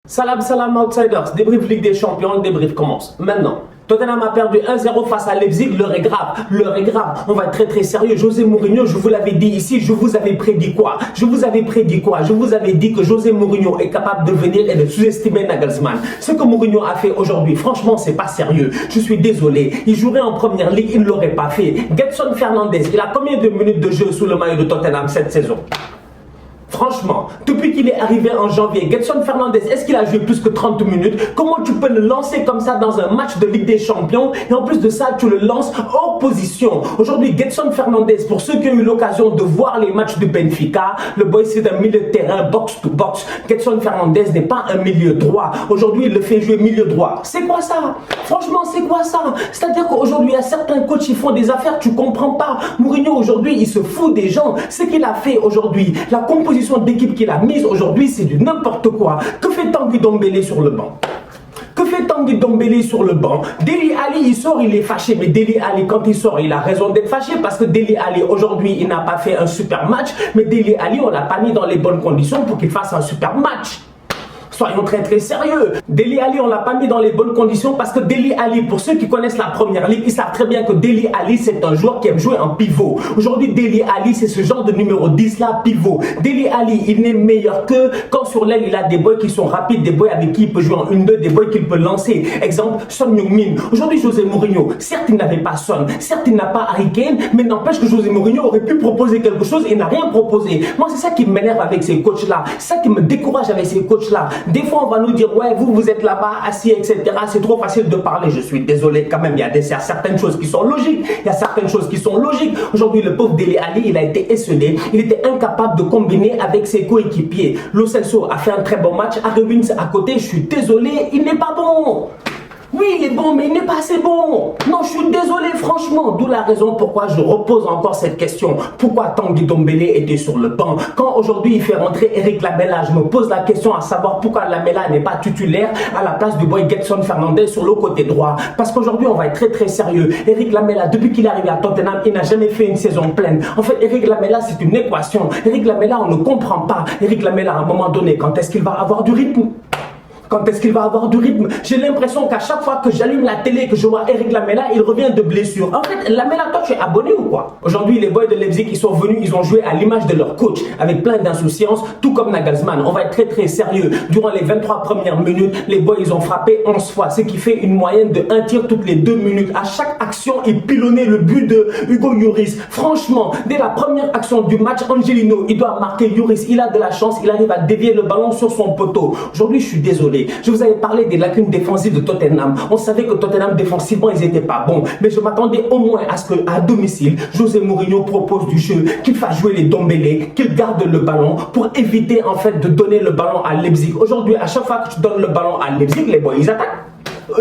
Salam salam outsiders, débrief Ligue des Champions, le débrief commence maintenant. Tottenham a perdu 1-0 face à Leipzig, l'heure est grave, on va être très sérieux. José Mourinho, je vous l'avais dit ici, je vous avais prédit quoi? Je vous avais dit que José Mourinho est capable de venir et de sous-estimer Nagelsmann. Ce que Mourinho a fait aujourd'hui, franchement, c'est pas sérieux. Je suis désolé, il jouerait en première ligue, il ne l'aurait pas fait. Gedson Fernandes, il a combien de minutes de jeu sous le maillot de Tottenham cette saison? Franchement, depuis qu'il est arrivé en janvier, Gedson Fernandes, est-ce qu'il a joué plus que 30 minutes? Comment tu peux le lancer comme ça dans un match de Ligue des Champions? Et en plus de ça, tu le lances hors position. Aujourd'hui, Gedson Fernandes, pour ceux qui ont eu l'occasion de voir les matchs de Benfica, le boy c'est un milieu de terrain box to box. Gedson Fernandes n'est pas un milieu droit. Aujourd'hui, il le fait jouer milieu droit. C'est quoi ça? Franchement, c'est quoi ça? C'est-à-dire qu'aujourd'hui, il y a certains coachs qui font des affaires, tu comprends pas. Mourinho, aujourd'hui, il se fout des gens. Ce qu'il a fait aujourd'hui, la composition d'équipe qu'il a mise aujourd'hui, c'est du n'importe quoi. Que fait Tanguy Ndombele sur le banc? Que fait Tanguy Ndombele sur le banc? Dele Alli, il sort, il est fâché. Mais Dele Alli, quand il sort, il a raison d'être fâché parce que Dele Alli, aujourd'hui, il n'a pas fait un super match. Mais Dele Alli, on l'a pas mis dans les bonnes conditions pour qu'il fasse un super match. Soyons très sérieux. Dele Alli, on l'a pas mis dans les bonnes conditions parce que Dele Alli, pour ceux qui connaissent la première ligue, ils savent très bien que Dele Alli, c'est un joueur qui aime jouer en pivot. Aujourd'hui, Dele Alli, c'est ce genre de numéro 10 là, pivot. Dele Alli, il n'est meilleur que quand sur l'aile, il a des boys qui sont rapides, des boys avec qui il peut jouer en 1-2, des boys qu'il peut lancer. Exemple, Son Heung-min. Aujourd'hui, José Mourinho, certes, il n'avait pas Son, certes, il n'a pas Harry Kane, mais n'empêche que José Mourinho aurait pu proposer quelque chose et n'a rien proposé. Moi, c'est ça qui m'énerve avec ces coachs là. C'est ça qui me décourage avec ces coachs là. Des fois, on va nous dire, ouais, vous êtes là-bas, assis, etc. C'est trop facile de parler. Je suis désolé quand même. Il y a certaines choses qui sont logiques. Aujourd'hui, le pauvre Dele Alli, il a été esselé. Il était incapable de combiner avec ses coéquipiers. Lo Celso a fait un très bon match. Harry Winks à côté, je suis désolé, il n'est pas bon. Oui, il est bon, mais il n'est pas assez bon. Non, je suis désolé, franchement. D'où la raison pourquoi je repose encore cette question. Pourquoi Tanguy Ndombele était sur le banc? Quand aujourd'hui il fait rentrer Eric Lamela, je me pose la question à savoir pourquoi Lamela n'est pas titulaire à la place du boy Gedson Fernandes sur le côté droit. Parce qu'aujourd'hui, on va être très sérieux. Eric Lamela, depuis qu'il est arrivé à Tottenham, il n'a jamais fait une saison pleine. En fait, Eric Lamela, c'est une équation. Eric Lamela, on ne comprend pas. Eric Lamela, à un moment donné, quand est-ce qu'il va avoir du rythme? J'ai l'impression qu'à chaque fois que j'allume la télé, que je vois Eric Lamela, il revient de blessure. En fait, Lamela, toi, tu es abonné ou quoi? Aujourd'hui, les boys de Leipzig, ils sont venus, ils ont joué à l'image de leur coach, avec plein d'insouciance, tout comme Nagelsmann. On va être très sérieux. Durant les 23 premières minutes, les boys, ils ont frappé 11 fois, ce qui fait une moyenne de 1 tir toutes les 2 minutes. À chaque action, ils pilonnaient le but de Hugo Lloris. Franchement, dès la première action du match, Angelino, il doit marquer Lloris. Il a de la chance, il arrive à dévier le ballon sur son poteau. Aujourd'hui, je suis désolé. Je vous avais parlé des lacunes défensives de Tottenham. On savait que Tottenham défensivement ils n'étaient pas bons, mais je m'attendais au moins à ce qu'à domicile José Mourinho propose du jeu, qu'il fasse jouer les Ndombele, qu'il garde le ballon pour éviter en fait de donner le ballon à Leipzig. Aujourd'hui, à chaque fois que tu donnes le ballon à Leipzig, les boys ils attaquent.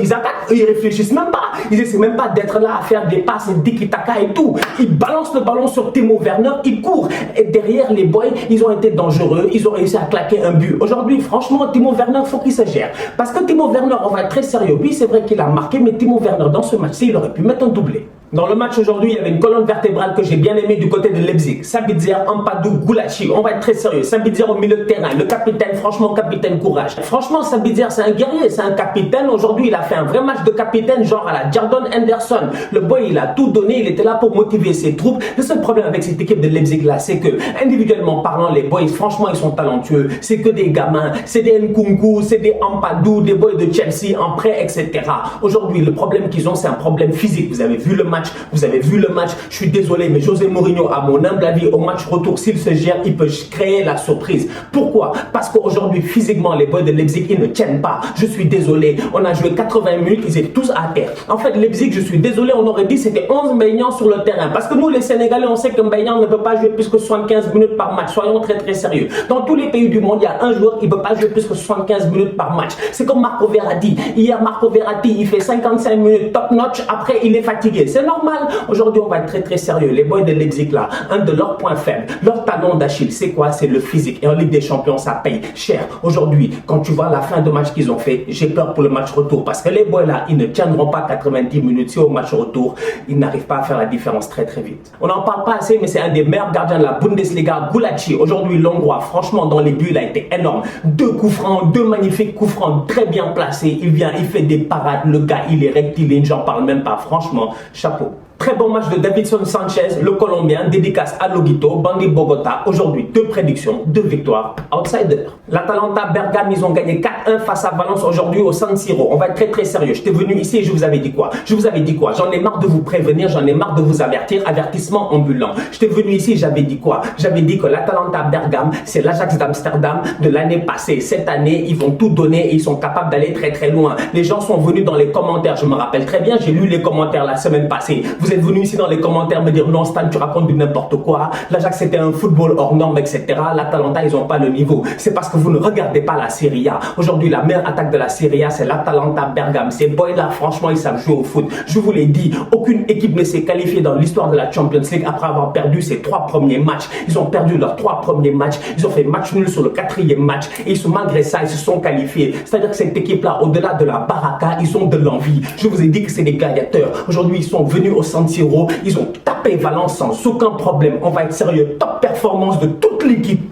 Ils attaquent, ils réfléchissent même pas. Ils essaient même pas d'être là à faire des passes, tiki-taka et tout. Ils balancent le ballon sur Timo Werner, ils courent. Et derrière les boys, ils ont été dangereux. Ils ont réussi à claquer un but. Aujourd'hui, franchement, Timo Werner, faut qu'il se gère. Parce que Timo Werner, on va être très sérieux. Oui, c'est vrai qu'il a marqué, mais Timo Werner, dans ce match-ci, il aurait pu mettre un doublé. Dans le match aujourd'hui, il y avait une colonne vertébrale que j'ai bien aimée du côté de Leipzig. Sabitzer, Ampadu, Gulachi. On va être très sérieux. Sabitzer au milieu de terrain. Le capitaine, franchement, capitaine courage. Franchement, Sabitzer, c'est un guerrier, c'est un capitaine. Aujourd'hui, il a fait un vrai match de capitaine, genre à la Jordan Henderson. Le boy, il a tout donné. Il était là pour motiver ses troupes. Le seul problème avec cette équipe de Leipzig là, c'est que, individuellement parlant, les boys, franchement, ils sont talentueux. C'est que des gamins. C'est des Nkunku, c'est des Ampadu, des boys de Chelsea en prêt, etc. Aujourd'hui, le problème qu'ils ont, c'est un problème physique. Vous avez vu le match. Je suis désolé, mais José Mourinho, à mon humble avis, au match retour, s'il se gère, il peut créer la surprise. Pourquoi? Parce qu'aujourd'hui, physiquement, les boys de Leipzig, ils ne tiennent pas. Je suis désolé. On a joué 80 minutes, ils étaient tous à terre. En fait, Leipzig, je suis désolé, on aurait dit c'était 11 Maignan sur le terrain. Parce que nous, les Sénégalais, on sait que Maignan ne peut pas jouer plus que 75 minutes par match. Soyons très sérieux. Dans tous les pays du monde, il y a un joueur qui ne peut pas jouer plus que 75 minutes par match. C'est comme Marco Verratti. Hier, Marco Verratti, il fait 55 minutes top notch. Après, il est fatigué. C'est normal. Aujourd'hui, on va être très très sérieux. Les boys de Leipzig là, un de leurs points faibles, leur talon d'Achille, c'est quoi? C'est le physique. Et en Ligue des Champions, ça paye cher. Aujourd'hui, quand tu vois la fin de match qu'ils ont fait, j'ai peur pour le match retour. Parce que les boys là, ils ne tiendront pas 90 minutes. Si au match retour, ils n'arrivent pas à faire la différence très très vite. On n'en parle pas assez, mais c'est un des meilleurs gardiens de la Bundesliga, Gulácsi. Aujourd'hui, l'Hongrois, franchement, dans les buts, il a été énorme. 2 coups francs, 2 magnifiques coups francs, très bien placés. Il vient, il fait des parades. Le gars, il est rectiligne, j'en parle même pas. Franchement, chapeau. Très bon match de Davinson Sanchez, le Colombien, dédicace à Loguito, Bangui Bogota. Aujourd'hui, 2 prédictions, 2 victoires, outsider. L'Atalanta Bergame, ils ont gagné 4-1 face à Valence aujourd'hui au San Siro. On va être très très sérieux. J'étais venu ici et je vous avais dit quoi? Je vous avais dit quoi? J'en ai marre de vous prévenir, j'en ai marre de vous avertir. Avertissement ambulant. J'étais venu ici et j'avais dit quoi? J'avais dit que l'Atalanta Bergame, c'est l'Ajax d'Amsterdam de l'année passée. Cette année, ils vont tout donner et ils sont capables d'aller très très loin. Les gens sont venus dans les commentaires. Je me rappelle très bien, j'ai lu les commentaires la semaine passée. Vous êtes venus ici dans les commentaires me dire non Stan, tu racontes du n'importe quoi, l'Ajax c'était un football hors norme, etc. L'Atalanta, ils n'ont pas le niveau. C'est parce que vous ne regardez pas la Serie A. Aujourd'hui, la meilleure attaque de la Serie A, c'est l'Atalanta Bergame. Ces boys là, franchement, ils savent jouer au foot. Je vous l'ai dit, aucune équipe ne s'est qualifiée dans l'histoire de la Champions League après avoir perdu ses 3 premiers matchs. Ils ont perdu leurs 3 premiers matchs, ils ont fait match nul sur le 4e match et malgré ça, ils se sont qualifiés. C'est-à-dire que cette équipe là, au-delà de la baraka, ils ont de l'envie. Je vous ai dit que c'est des gladiateurs. Aujourd'hui, ils sont venus au San Siro. Ils ont tapé Valence sans aucun problème. On va être sérieux. Top performance de toute l'équipe,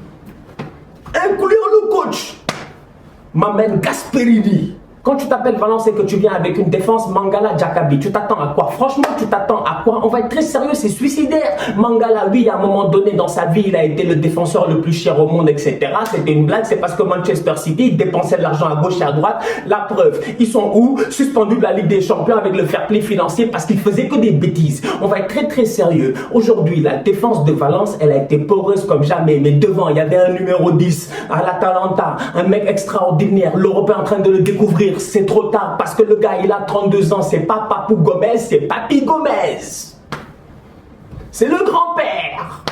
incluant le coach Mamen Gasperini. Quand tu t'appelles Valence et que tu viens avec une défense Mangala Diakabi, tu t'attends à quoi? Franchement, tu t'attends à quoi? On va être très sérieux, c'est suicidaire. Mangala, oui, à un moment donné dans sa vie, il a été le défenseur le plus cher au monde, etc. C'était une blague, c'est parce que Manchester City dépensait de l'argent à gauche et à droite. La preuve, ils sont où? Suspendus de la Ligue des Champions avec le fair play financier parce qu'ils faisaient que des bêtises. On va être très très sérieux. Aujourd'hui, la défense de Valence, elle a été poreuse comme jamais. Mais devant, il y avait un numéro 10 à l'Atalanta, un mec extraordinaire. L'Europe est en train de le découvrir. C'est trop tard parce que le gars il a 32 ans, c'est pas Papou Gomez, c'est Papi Gomez. C'est le grand-père.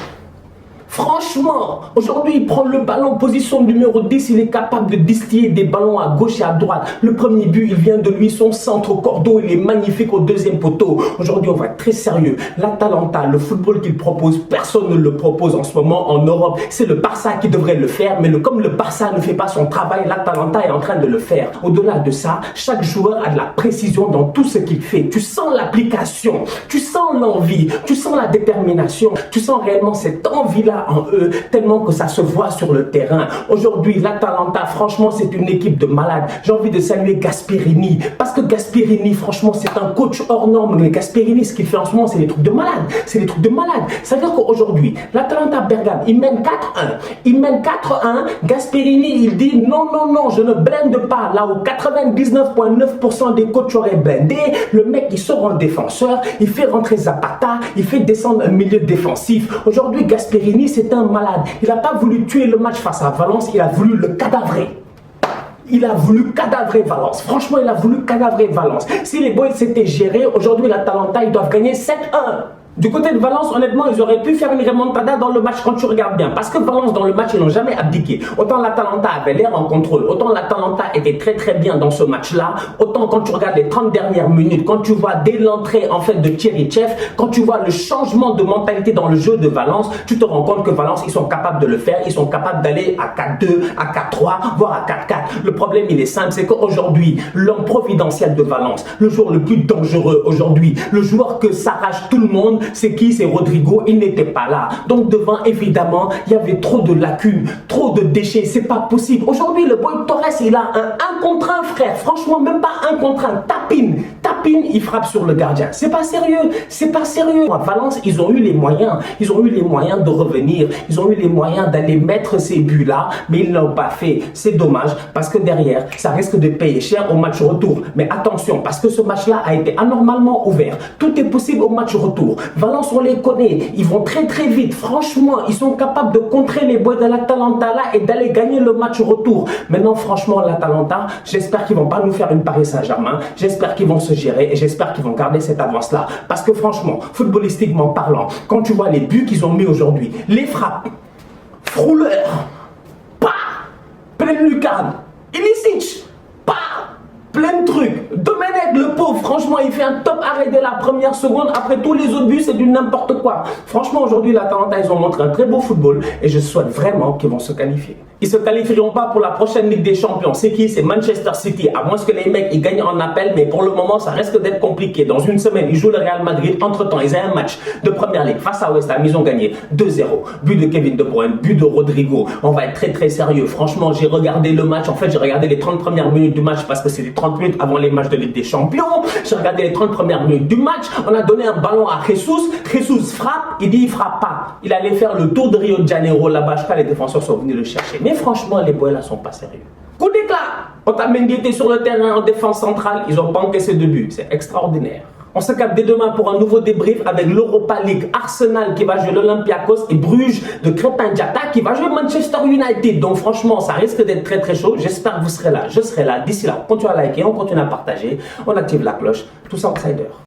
Franchement, aujourd'hui, il prend le ballon, position numéro 10, il est capable de distiller des ballons à gauche et à droite. Le premier but, il vient de lui, son centre au cordeau, il est magnifique au 2e poteau. Aujourd'hui, on va être très sérieux. L'Atalanta, le football qu'il propose, personne ne le propose en ce moment en Europe. C'est le Barça qui devrait le faire, mais comme le Barça ne fait pas son travail, l'Atalanta est en train de le faire. Au-delà de ça, chaque joueur a de la précision dans tout ce qu'il fait. Tu sens l'application, tu sens l'envie, tu sens la détermination, tu sens réellement cette envie-là en eux, tellement que ça se voit sur le terrain. Aujourd'hui, l'Atalanta, franchement, c'est une équipe de malades. J'ai envie de saluer Gasperini, parce que Gasperini, franchement, c'est un coach hors norme. Mais Gasperini, ce qu'il fait en ce moment, c'est des trucs de malade. C'est des trucs de malade. Ça veut dire qu'aujourd'hui, l'Atalanta Bergame, il mène 4-1. Il mène 4-1. Gasperini, il dit non, non, non, je ne blinde pas. Là où 99,9% des coachs auraient blindé, le mec, il sort en défenseur, il fait rentrer Zapata, il fait descendre un milieu défensif. Aujourd'hui, Gasperini, c'est un malade. Il n'a pas voulu tuer le match face à Valence, il a voulu le cadavrer. Il a voulu cadavrer Valence. Franchement, il a voulu cadavrer Valence. Si les boys s'étaient gérés, aujourd'hui, l'Atalanta, ils doivent gagner 7-1. Du côté de Valence, honnêtement, ils auraient pu faire une remontada dans le match quand tu regardes bien. Parce que Valence, dans le match, ils n'ont jamais abdiqué. Autant l'Atalanta avait l'air en contrôle, autant l'Atalanta était très très bien dans ce match-là. Autant quand tu regardes les 30 dernières minutes, quand tu vois dès l'entrée en fait de Thierry Chef, quand tu vois le changement de mentalité dans le jeu de Valence, tu te rends compte que Valence, ils sont capables de le faire. Ils sont capables d'aller à 4-2, à 4-3, voire à 4-4. Le problème, il est simple, c'est qu'aujourd'hui, l'homme providentiel de Valence, le joueur le plus dangereux aujourd'hui, le joueur que s'arrache tout le monde, c'est qui? C'est Rodrigo. Il n'était pas là. Donc devant, évidemment, il y avait trop de lacunes, trop de déchets. C'est pas possible. Aujourd'hui, le boy Torres, il a un contre un, frère. Franchement, même pas un contre un. Tapine, il frappe sur le gardien. C'est pas sérieux. C'est pas sérieux. À Valence, ils ont eu les moyens. Ils ont eu les moyens de revenir. Ils ont eu les moyens d'aller mettre ces buts-là, mais ils ne l'ont pas fait. C'est dommage parce que derrière, ça risque de payer cher au match retour. Mais attention, parce que ce match-là a été anormalement ouvert. Tout est possible au match retour. Valence, on les connaît, ils vont très très vite. Franchement, ils sont capables de contrer les boys de l'Atalanta là et d'aller gagner le match retour. Maintenant, franchement, l'Atalanta, j'espère qu'ils vont pas nous faire une Paris Saint-Germain. J'espère qu'ils vont se gérer et j'espère qu'ils vont garder cette avance-là. Parce que franchement, footballistiquement parlant, quand tu vois les buts qu'ils ont mis aujourd'hui, les frappes, Frouler, pas, pleine lucarne, Ilicic, pas, plein de trucs. Domenech, le pauvre, franchement, il fait un top arrêt dès la première seconde. Après tous les autres buts, c'est du n'importe quoi. Franchement, aujourd'hui, l'Atalanta, ils ont montré un très beau football et je souhaite vraiment qu'ils vont se qualifier. Ils se qualifieront pas pour la prochaine Ligue des Champions. C'est qui? C'est Manchester City. À moins que les mecs ils gagnent en appel, mais pour le moment, ça risque d'être compliqué. Dans une semaine, ils jouent le Real Madrid. Entre-temps, ils ont un match de Première Ligue face à West Ham. Ils ont gagné 2-0. But de Kevin De Bruyne, but de Rodrigo. On va être très très sérieux. Franchement, j'ai regardé le match. En fait, j'ai regardé les 30 premières minutes du match parce que c'était 30 minutes avant les matchs de Ligue des Champions. J'ai regardé les 30 premières minutes du match. On a donné un ballon à Jesus. Jesus frappe. Il dit il frappe pas. Il allait faire le tour de Rio de Janeiro là-bas. Je crois que les défenseurs sont venus le chercher. Mais franchement, les boys là sont pas sérieux. Coup d'éclat. Otamendi était sur le terrain en défense centrale. Ils ont pas encaissé de but. C'est extraordinaire. On se capte dès demain pour un nouveau débrief avec l'Europa League, Arsenal qui va jouer l'Olympiakos et Bruges de Crépin Diatta qui va jouer Manchester United. Donc franchement, ça risque d'être très très chaud. J'espère que vous serez là. Je serai là. D'ici là, on continue à liker, on continue à partager, on active la cloche. Tous Outsiders.